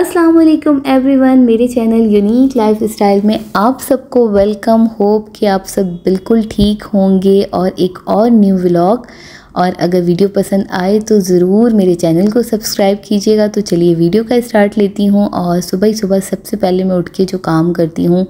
अस्सलाम वालेकुम एवरीवन, मेरे चैनल यूनिक लाइफ स्टाइल में आप सबको वेलकम। होप कि आप सब बिल्कुल ठीक होंगे और एक और न्यू व्लॉग। और अगर वीडियो पसंद आए तो ज़रूर मेरे चैनल को सब्सक्राइब कीजिएगा। तो चलिए वीडियो का स्टार्ट लेती हूँ। और सुबह ही सुबह सबसे पहले मैं उठ के जो काम करती हूँ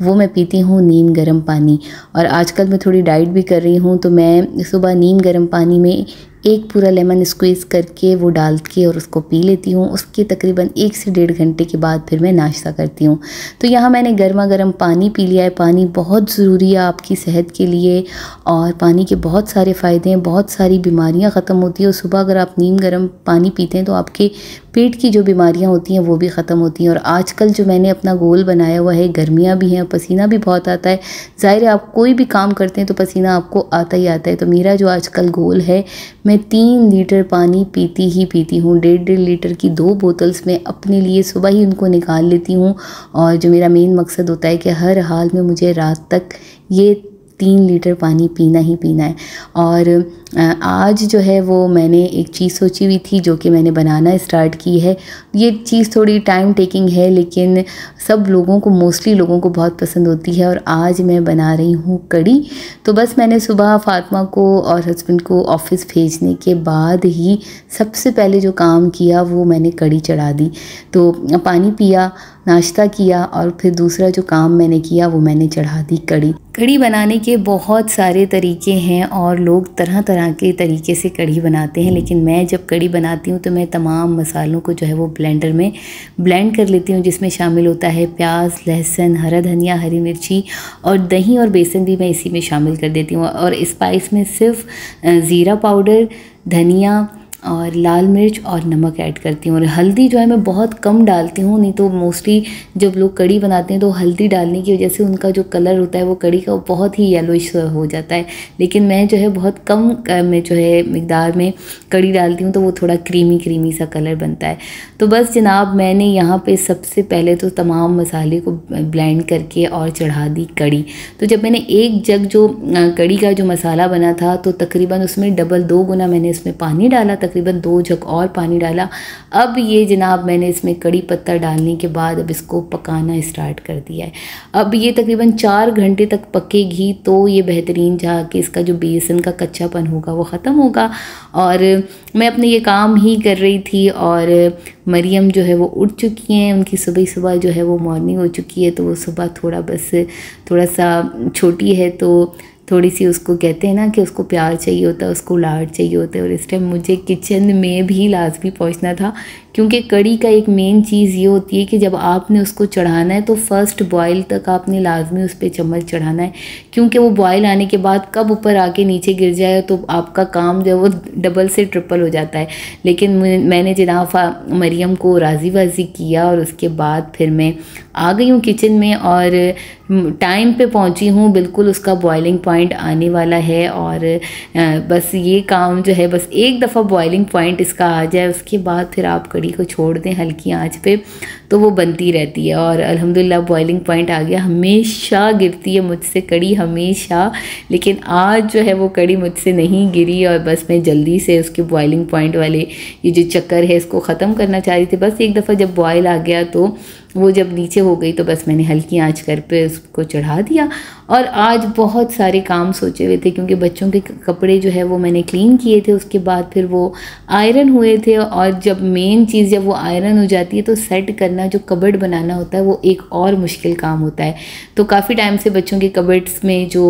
वो मैं पीती हूँ नीम गर्म पानी। और आजकल मैं थोड़ी डाइट भी कर रही हूँ, तो मैं सुबह नीम गर्म पानी में एक पूरा लेमन स्क्वीज़ करके वो डाल के और उसको पी लेती हूँ। उसके तकरीबन 1 से 1.5 घंटे के बाद फिर मैं नाश्ता करती हूँ। तो यहाँ मैंने गर्मा गर्म पानी पी लिया है। पानी बहुत ज़रूरी है आपकी सेहत के लिए और पानी के बहुत सारे फ़ायदे हैं, बहुत सारी बीमारियाँ ख़त्म होती हैं। और सुबह अगर आप नीम गर्म पानी पीते हैं तो आपके पेट की जो बीमारियाँ होती हैं वो भी ख़त्म होती हैं। और आजकल जो मैंने अपना गोल बनाया हुआ है, गर्मियाँ भी हैं, पसीना भी बहुत आता है। ज़ाहिर है आप कोई भी काम करते हैं तो पसीना आपको आता ही आता है। तो मेरा जो आजकल गोल है, मैं 3 लीटर पानी पीती ही पीती हूँ। 1.5 लीटर की 2 बोतल्स में अपने लिए सुबह ही उनको निकाल लेती हूँ। और जो मेरा मेन मकसद होता है कि हर हाल में मुझे रात तक ये 3 लीटर पानी पीना ही पीना है। और आज जो है वो मैंने एक चीज़ सोची हुई थी जो कि मैंने बनाना स्टार्ट की है। ये चीज़ थोड़ी टाइम टेकिंग है लेकिन सब लोगों को, मोस्टली लोगों को बहुत पसंद होती है। और आज मैं बना रही हूँ कड़ी। तो बस मैंने सुबह फातिमा को और हस्बैंड को ऑफिस भेजने के बाद ही सबसे पहले जो काम किया वो मैंने कड़ी चढ़ा दी। तो पानी पिया, नाश्ता किया और फिर दूसरा जो काम मैंने किया वो मैंने चढ़ा दी कड़ी। कड़ी बनाने के बहुत सारे तरीके हैं और लोग तरह तरह के तरीके से कड़ी बनाते हैं, लेकिन मैं जब कड़ी बनाती हूँ तो मैं तमाम मसालों को जो है वो ब्लेंडर में ब्लेंड कर लेती हूँ, जिसमें शामिल होता है प्याज, लहसुन, हरा धनिया, हरी मिर्ची और दही और बेसन भी मैं इसी में शामिल कर देती हूँ। और स्पाइस में सिर्फ ज़ीरा पाउडर, धनिया और लाल मिर्च और नमक ऐड करती हूँ। और हल्दी जो है मैं बहुत कम डालती हूँ, नहीं तो मोस्टली जब लोग कड़ी बनाते हैं तो हल्दी डालने की वजह से उनका जो कलर होता है वो कड़ी का बहुत ही येलोइश हो जाता है। लेकिन मैं जो है बहुत कम में जो है मिकदार में कड़ी डालती हूँ तो वो थोड़ा क्रीमी क्रीमी सा कलर बनता है। तो बस जनाब, मैंने यहाँ पे सबसे पहले तो तमाम मसाले को ब्लेंड करके और चढ़ा दी कड़ी। तो जब मैंने एक जग जो कड़ी का जो मसाला बना था तो तकरीबन उसमें डबल 2 गुना मैंने इसमें पानी डाला, तकरीबन 2 जग और पानी डाला। अब ये जनाब मैंने इसमें कड़ी पत्ता डालने के बाद अब इसको पकाना स्टार्ट कर दिया है। अब ये तकरीबन 4 घंटे तक पकेगी तो ये बेहतरीन जाके इसका जो बेसन का कच्चापन होगा वो ख़त्म होगा। और मैं अपने ये काम ही कर रही थी और मरियम जो है वो उठ चुकी हैं। उनकी सुबह सुबह जो है वो मॉर्निंग हो चुकी है। तो वो सुबह थोड़ा सा छोटी है तो थोड़ी सी उसको कहते हैं ना कि उसको प्यार चाहिए होता है, उसको लाड चाहिए होता है। और इस टाइम मुझे किचन में भी लाजमी पहुंचना था, क्योंकि कड़ी का एक मेन चीज़ ये होती है कि जब आपने उसको चढ़ाना है तो फर्स्ट बॉयल तक आपने लाजमी उस पर चम्मच चढ़ाना है, क्योंकि वो बॉयल आने के बाद कब ऊपर आके नीचे गिर जाए तो आपका काम जो है वो डबल से ट्रिपल हो जाता है। लेकिन मैंने जनाब मरियम को राज़ी वाजी किया और उसके बाद फिर मैं आ गई हूँ किचन में और टाइम पे पहुँची हूँ। बिल्कुल उसका बॉइलिंग पॉइंट आने वाला है और बस ये काम जो है, बस एक दफ़ा बॉइलिंग पॉइंट इसका आ जाए उसके बाद फिर आप कड़ी को छोड़ दें हल्की आंच पे तो वो बनती रहती है। और अल्हम्दुलिल्लाह बॉइलिंग पॉइंट आ गया। हमेशा गिरती है मुझसे कड़ी, हमेशा, लेकिन आज जो है वो कड़ी मुझसे नहीं गिरी। और बस मैं जल्दी से उसके बॉइलिंग पॉइंट वाले ये जो चक्कर है इसको ख़त्म करना चाह रही थी। बस एक दफ़ा जब बॉयल आ गया तो वो जब नीचे हो गई तो बस मैंने हल्की आंच कर पे उसको चढ़ा दिया। और आज बहुत सारे काम सोचे हुए थे, क्योंकि बच्चों के कपड़े जो है वो मैंने क्लीन किए थे, उसके बाद फिर वो आयरन हुए थे। और जब मेन चीज़ जब वो आयरन हो जाती है तो सेट करना, जो कबर्ड बनाना होता है, वो एक और मुश्किल काम होता है। तो काफ़ी टाइम से बच्चों के कबर्ड्स में जो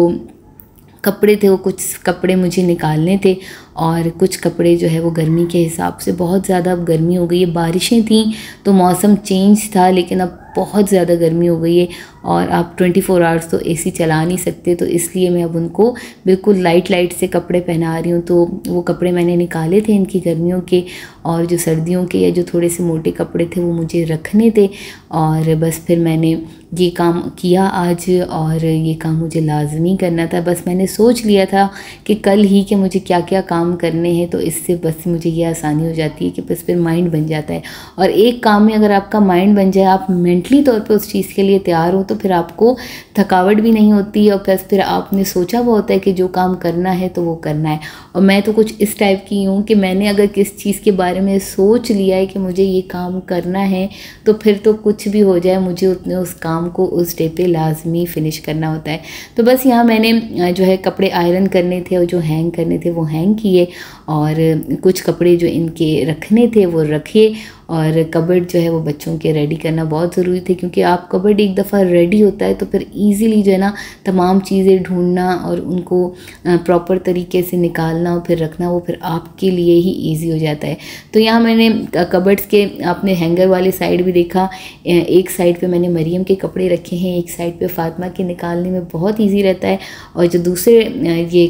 कपड़े थे वो कुछ कपड़े मुझे निकालने थे और कुछ कपड़े जो है वो गर्मी के हिसाब से, बहुत ज़्यादा अब गर्मी हो गई है, बारिशें थी तो मौसम चेंज था, लेकिन अब बहुत ज़्यादा गर्मी हो गई है और आप 24 आवर्स तो एसी चला नहीं सकते। तो इसलिए मैं अब उनको बिल्कुल लाइट से कपड़े पहना रही हूँ। तो वो कपड़े मैंने निकाले थे इनकी गर्मियों के, और जो सर्दियों के या जो थोड़े से मोटे कपड़े थे वो मुझे रखने थे। और बस फिर मैंने ये काम किया आज और ये काम मुझे लाजमी करना था। बस मैंने सोच लिया था कि कल ही कि मुझे क्या क्या काम काम करने हैं तो इससे बस मुझे ये आसानी हो जाती है कि बस फिर माइंड बन जाता है। और एक काम में अगर आपका माइंड बन जाए, आप मेंटली तौर पे उस चीज़ के लिए तैयार हो, तो फिर आपको थकावट भी नहीं होती और प्लस फिर आपने सोचा हुआ होता है कि जो काम करना है तो वो करना है। और मैं तो कुछ इस टाइप की हूँ कि मैंने अगर किस चीज़ के बारे में सोच लिया है कि मुझे ये काम करना है तो फिर तो कुछ भी हो जाए मुझे उतने उस काम को उस डे पे लाजमी फिनिश करना होता है। तो बस यहाँ मैंने जो है कपड़े आयरन करने थे और जो हैंग करने थे वो हैंग किए, और कुछ कपड़े जो इनके रखने थे वो रखे, और कबर्ड जो है वो बच्चों के रेडी करना बहुत ज़रूरी थे, क्योंकि आप कबर्ड एक दफ़ा रेडी होता है तो फिर इजीली जो है ना तमाम चीज़ें ढूंढना और उनको प्रॉपर तरीके से निकालना और फिर रखना वो फिर आपके लिए ही इजी हो जाता है। तो यहाँ मैंने कबर्ड्स के आपने हैंगर वाली साइड भी देखा, एक साइड पे मैंने मरियम के कपड़े रखे हैं, एक साइड पे फातिमा के निकालने में बहुत ईजी रहता है, और जो दूसरे ये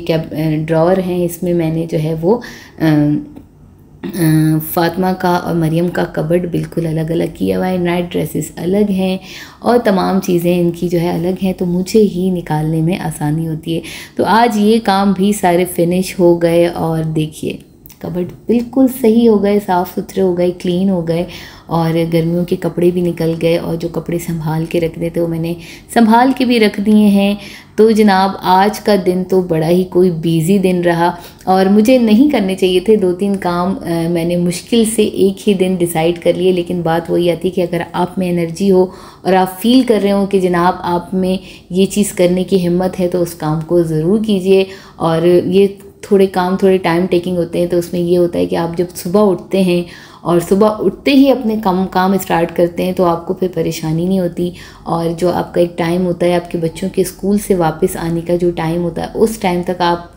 ड्रॉअर हैं इसमें मैंने जो है वो फातिमा का और मरियम का कबर्ड बिल्कुल अलग अलग किया हुआ है। नाइट ड्रेसेस अलग हैं और तमाम चीज़ें इनकी जो है अलग हैं, तो मुझे ही निकालने में आसानी होती है। तो आज ये काम भी सारे फिनिश हो गए और देखिए कबर्ड बिल्कुल सही हो गए, साफ़ सुथरे हो गए, क्लीन हो गए, और गर्मियों के कपड़े भी निकल गए, और जो कपड़े संभाल के रखने थे वो मैंने संभाल के भी रख दिए हैं। तो जनाब आज का दिन तो बड़ा ही कोई बिज़ी दिन रहा, और मुझे नहीं करने चाहिए थे 2-3 काम, मैंने मुश्किल से एक ही दिन डिसाइड कर लिए। लेकिन बात वही आती है कि अगर आप में एनर्जी हो और आप फील कर रहे हो कि जनाब आप में ये चीज़ करने की हिम्मत है तो उस काम को ज़रूर कीजिए। और ये थोड़े काम थोड़े टाइम टेकिंग होते हैं, तो उसमें ये होता है कि आप जब सुबह उठते हैं और सुबह उठते ही अपने काम स्टार्ट करते हैं तो आपको फिर परेशानी नहीं होती, और जो आपका एक टाइम होता है आपके बच्चों के स्कूल से वापस आने का जो टाइम होता है उस टाइम तक आप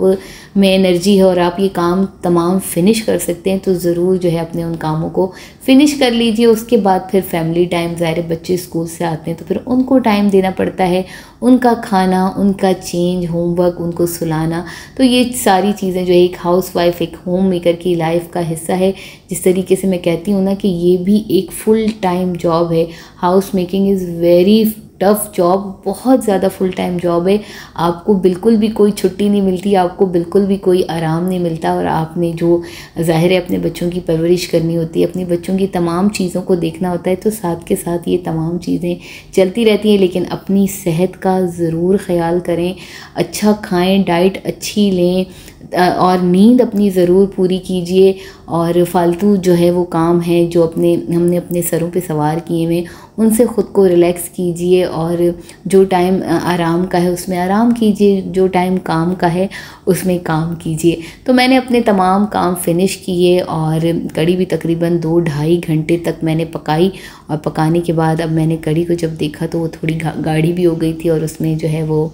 में एनर्जी है और आप ये काम तमाम फिनिश कर सकते हैं। तो ज़रूर जो है अपने उन कामों को फिनिश कर लीजिए। उसके बाद फिर फैमिली टाइम, ज़ाहिर बच्चे स्कूल से आते हैं तो फिर उनको टाइम देना पड़ता है, उनका खाना, उनका चेंज, होमवर्क, उनको सुलाना। तो ये सारी चीज़ें जो एक हाउसवाइफ, एक होम मेकर की लाइफ का हिस्सा है। जिस तरीके से मैं कहती हूँ ना कि ये भी एक फुल टाइम जॉब है। House making is very tough job, बहुत ज़्यादा फुल टाइम जॉब है। आपको बिल्कुल भी कोई छुट्टी नहीं मिलती, आपको बिल्कुल भी कोई आराम नहीं मिलता, और आपने जो ज़ाहिर है अपने बच्चों की परवरिश करनी होती है, अपने बच्चों की तमाम चीज़ों को देखना होता है, तो साथ के साथ ये तमाम चीज़ें चलती रहती हैं। लेकिन अपनी सेहत का ज़रूर ख़याल करें, अच्छा खाएँ, डाइट अच्छी लें, और नींद अपनी ज़रूर पूरी कीजिए। और फालतू जो है वो काम है जो हमने अपने सरों पे सवार किए हुए, उनसे ख़ुद को रिलैक्स कीजिए, और जो टाइम आराम का है उसमें आराम कीजिए, जो टाइम काम का है उसमें काम कीजिए। तो मैंने अपने तमाम काम फिनिश किए, और कड़ी भी तकरीबन 2-2.5 घंटे तक मैंने पकाई, और पकाने के बाद अब मैंने कड़ी को जब देखा तो वो थोड़ी गाढ़ी भी हो गई थी, और उसमें जो है वो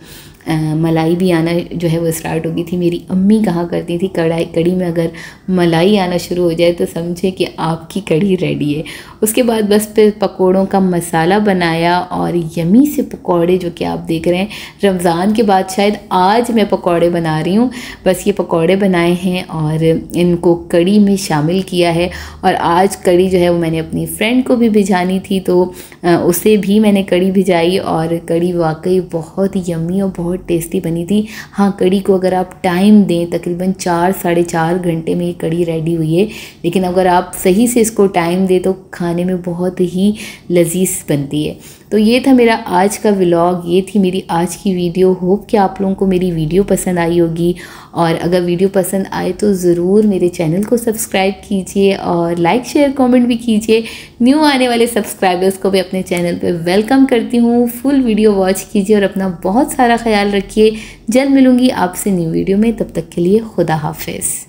मलाई भी आना जो है वो स्टार्ट हो गई थी। मेरी अम्मी कहा करती थी कड़ी में अगर मलाई आना शुरू हो जाए तो समझे कि आपकी कड़ी रेडी है। उसके बाद बस फिर पकोड़ों का मसाला बनाया, और यमी से पकोड़े जो कि आप देख रहे हैं, रमज़ान के बाद शायद आज मैं पकोड़े बना रही हूँ। बस ये पकोड़े बनाए हैं और इनको कड़ी में शामिल किया है। और आज कड़ी जो है वो मैंने अपनी फ्रेंड को भी भिजानी थी, तो उसे भी मैंने कड़ी भिजाई, और कड़ी वाकई बहुत यमी और बहुत टेस्टी बनी थी। हाँ, कड़ी को अगर आप टाइम दें, तकरीबन 4-4.5 घंटे में ये कड़ी रेडी हुई है, लेकिन अगर आप सही से इसको टाइम दें तो खाने में बहुत ही लजीज बनती है। तो ये था मेरा आज का व्लॉग, ये थी मेरी आज की वीडियो। होप कि आप लोगों को मेरी वीडियो पसंद आई होगी, और अगर वीडियो पसंद आए तो ज़रूर मेरे चैनल को सब्सक्राइब कीजिए, और लाइक शेयर कमेंट भी कीजिए। न्यू आने वाले सब्सक्राइबर्स को भी अपने चैनल पे वेलकम करती हूँ। फुल वीडियो वॉच कीजिए और अपना बहुत सारा ख्याल रखिए। जल्द मिलूँगी आपसे न्यू वीडियो में, तब तक के लिए खुदा हाफिज़।